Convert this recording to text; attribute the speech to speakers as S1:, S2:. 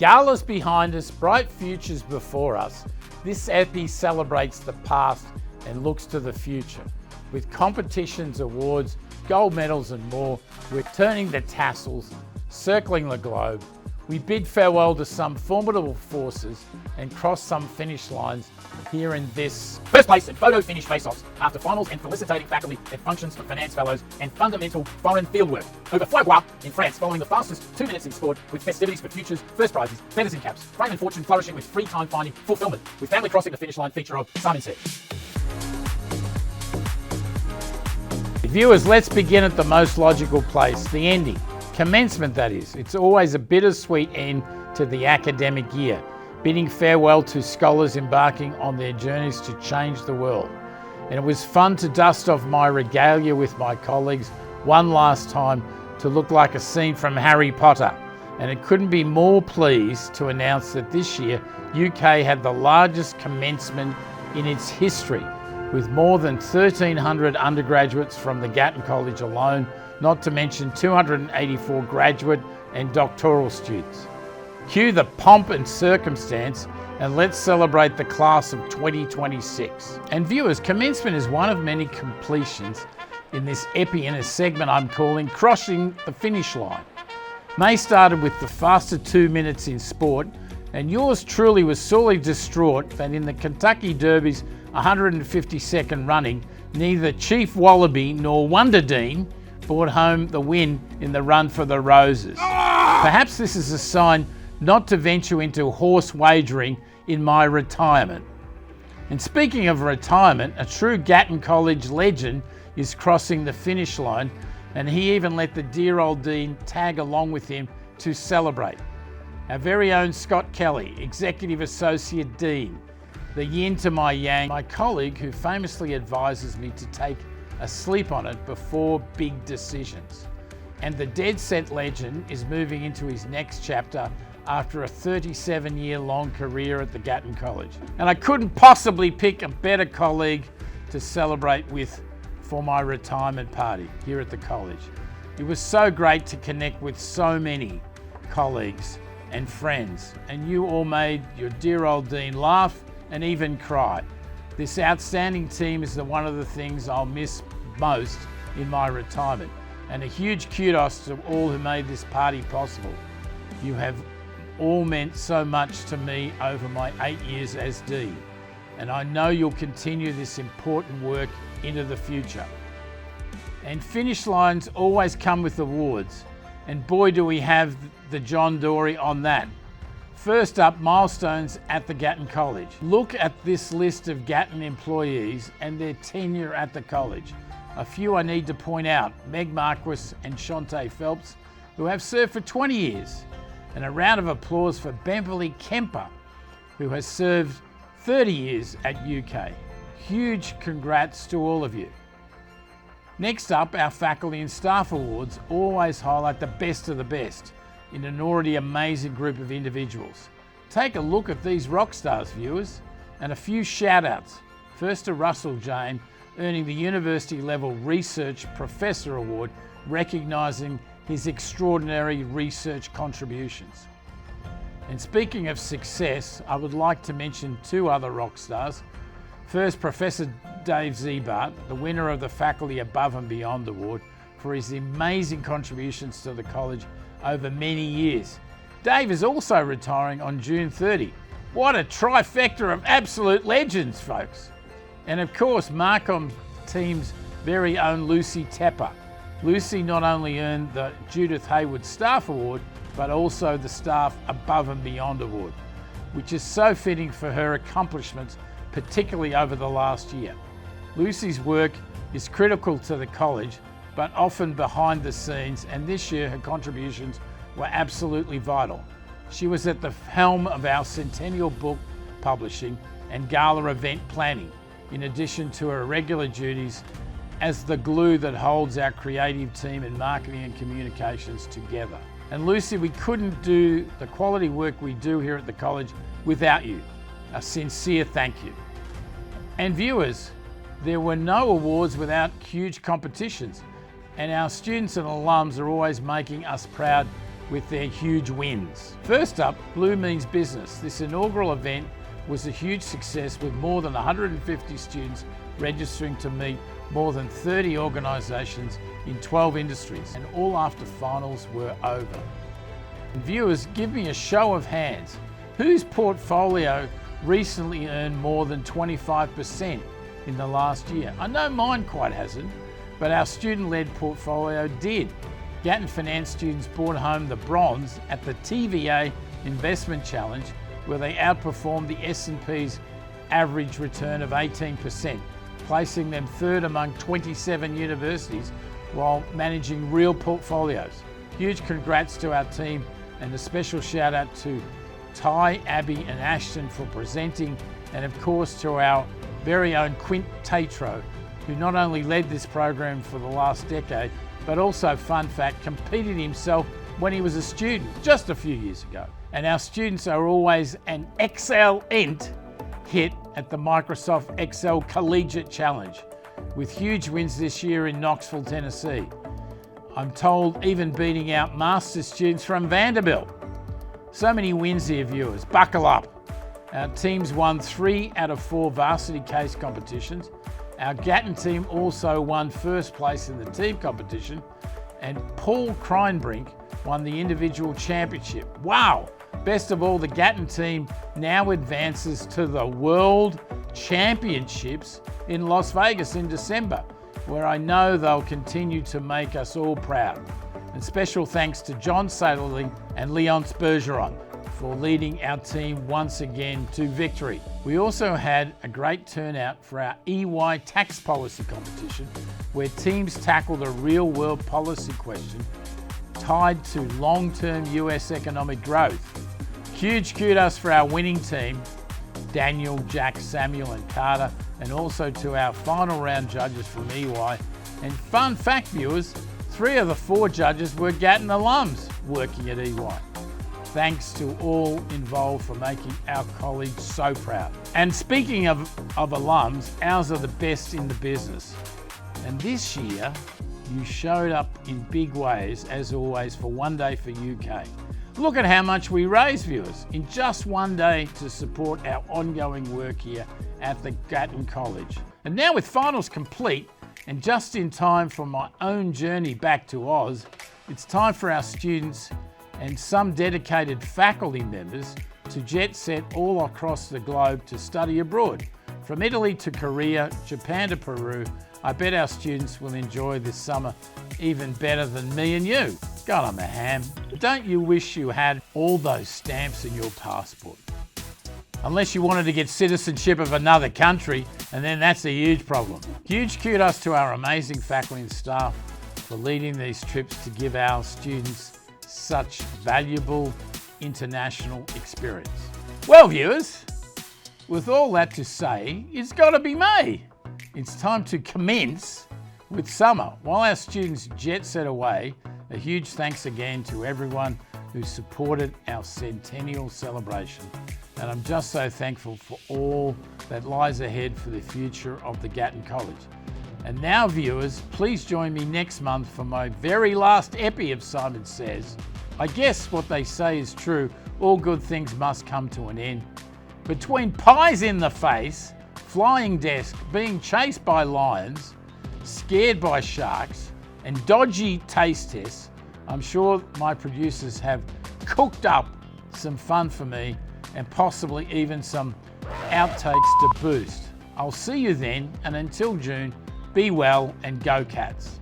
S1: Galas behind us, bright futures before us. This epi celebrates the past and looks to the future. With competitions, awards, gold medals and more, we're turning the tassels, circling the globe. We bid farewell to some formidable forces and cross some finish lines here in this first place in photo finish face-offs after finals and felicitating faculty at functions for finance fellows and fundamental foreign fieldwork over Foie in France, following the fastest 2 minutes in sport with festivities for futures, first prizes, feathers in caps, fame and fortune flourishing with free time finding fulfillment, with family crossing the finish line feature of Simon Sheather. Viewers, let's begin at the most logical place, the ending. Commencement, that is. It's always a bittersweet end to the academic year, bidding farewell to scholars embarking on their journeys to change the world. And it was fun to dust off my regalia with my colleagues one last time to look like a scene from Harry Potter. And it couldn't be more pleased to announce that this year, UK had the largest commencement in its history, with more than 1,300 undergraduates from the Gatton College alone, not to mention 284 graduate and doctoral students. Cue the pomp and circumstance and let's celebrate the class of 2026. And viewers, commencement is one of many completions in this epi in a segment I'm calling Crossing the Finish Line. May started with the faster 2 minutes in sport, and yours truly was sorely distraught that in the Kentucky Derby's 152nd running, neither Chief Wallaby nor Wonder Dean brought home the win in the run for the Roses. Perhaps this is a sign not to venture into horse wagering in my retirement. And speaking of retirement, a true Gatton College legend is crossing the finish line, and he even let the dear old Dean tag along with him to celebrate. Our very own Scott Kelly, Executive Associate Dean, the yin to my yang, my colleague who famously advises me to take a sleep on it before big decisions. And the dead set legend is moving into his next chapter after a 37-year-long career at the Gatton College. And I couldn't possibly pick a better colleague to celebrate with for my retirement party here at the college. It was so great to connect with so many colleagues and friends, and you all made your dear old Dean laugh and even cry. This outstanding team is one of the things I'll miss most in my retirement. And a huge kudos to all who made this party possible. You have all meant so much to me over my 8 years as Dean, and I know you'll continue this important work into the future. And finish lines always come with awards, and boy do we have the John Dory on that. First up, milestones at the Gatton College. Look at this list of Gatton employees and their tenure at the college. A few I need to point out: Meg Marquis and Shante Phelps, who have served for 20 years. And a round of applause for Beverly Kemper, who has served 30 years at UK. Huge congrats to all of you. Next up, our faculty and staff awards always highlight the best of the best in an already amazing group of individuals. Take a look at these rock stars, viewers, and a few shout outs. First to Russell Jane, earning the university level Research Professor Award, recognising his extraordinary research contributions. And speaking of success, I would like to mention two other rock stars. First, Professor Dave Zebart, the winner of the Faculty Above and Beyond Award for his amazing contributions to the college over many years. Dave is also retiring on June 30. What a trifecta of absolute legends, folks. And of course, Marcom team's very own Lucy Tepper. Lucy not only earned the Judith Hayward Staff Award, but also the Staff Above and Beyond Award, which is so fitting for her accomplishments, particularly over the last year. Lucy's work is critical to the college, but often behind the scenes, and this year her contributions were absolutely vital. She was at the helm of our centennial book publishing and gala event planning, in addition to her regular duties as the glue that holds our creative team in marketing and communications together. And Lucy, we couldn't do the quality work we do here at the college without you. A sincere thank you. And viewers, there were no awards without huge competitions, and our students and alums are always making us proud with their huge wins. First up, Blue Means Business. This inaugural event was a huge success with more than 150 students registering to meet more than 30 organisations in 12 industries, and all after finals were over. And viewers, give me a show of hands. Whose portfolio recently earned more than 25% in the last year? I know mine quite hasn't, but our student-led portfolio did. Gatton Finance students brought home the bronze at the TVA Investment Challenge, where they outperformed the S&P's average return of 18%, placing them third among 27 universities while managing real portfolios. Huge congrats to our team, and a special shout out to Ty, Abby and Ashton for presenting, and of course to our very own Quint Tatro, who not only led this program for the last decade, but also, fun fact, competed himself when he was a student just a few years ago. And our students are always an excellent hit at the Microsoft Excel Collegiate Challenge, with huge wins this year in Knoxville, Tennessee. I'm told even beating out master's students from Vanderbilt. So many wins here, viewers. Buckle up. Our teams won 3 out of 4 varsity case competitions. Our Gatton team also won first place in the team competition, and Paul Kreinbrink won the individual championship. Wow! Best of all, the Gatton team now advances to the World Championships in Las Vegas in December, where I know they'll continue to make us all proud. And special thanks to John Salerling and Leonce Bergeron for leading our team once again to victory. We also had a great turnout for our EY tax policy competition, where teams tackled a real-world policy question tied to long-term US economic growth. Huge kudos for our winning team, Daniel, Jack, Samuel and Carter, and also to our final round judges from EY. And fun fact, viewers, 3 of the 4 judges were Gatton alums working at EY. Thanks to all involved for making our college so proud. And speaking of alums, ours are the best in the business. And this year, you showed up in big ways, as always, for One Day for UK. Look at how much we raised, viewers, in just one day to support our ongoing work here at the Gatton College. And now with finals complete, and just in time for my own journey back to Oz, it's time for our students and some dedicated faculty members to jet set all across the globe to study abroad. From Italy to Korea, Japan to Peru, I bet our students will enjoy this summer even better than me and you. God, I'm a ham. Don't you wish you had all those stamps in your passport? Unless you wanted to get citizenship of another country, and then that's a huge problem. Huge kudos to our amazing faculty and staff for leading these trips to give our students such valuable international experience. Well, viewers, with all that to say, it's got to be May. It's time to commence with summer. While our students jet set away, a huge thanks again to everyone who supported our centennial celebration. And I'm just so thankful for all that lies ahead for the future of the Gatton College. And now, viewers, please join me next month for my very last epi of Simon Says. I guess what they say is true, all good things must come to an end. Between pies in the face, flying desk, being chased by lions, scared by sharks, and dodgy taste tests, I'm sure my producers have cooked up some fun for me, and possibly even some outtakes to boost. I'll see you then, and until June, be well and go Cats.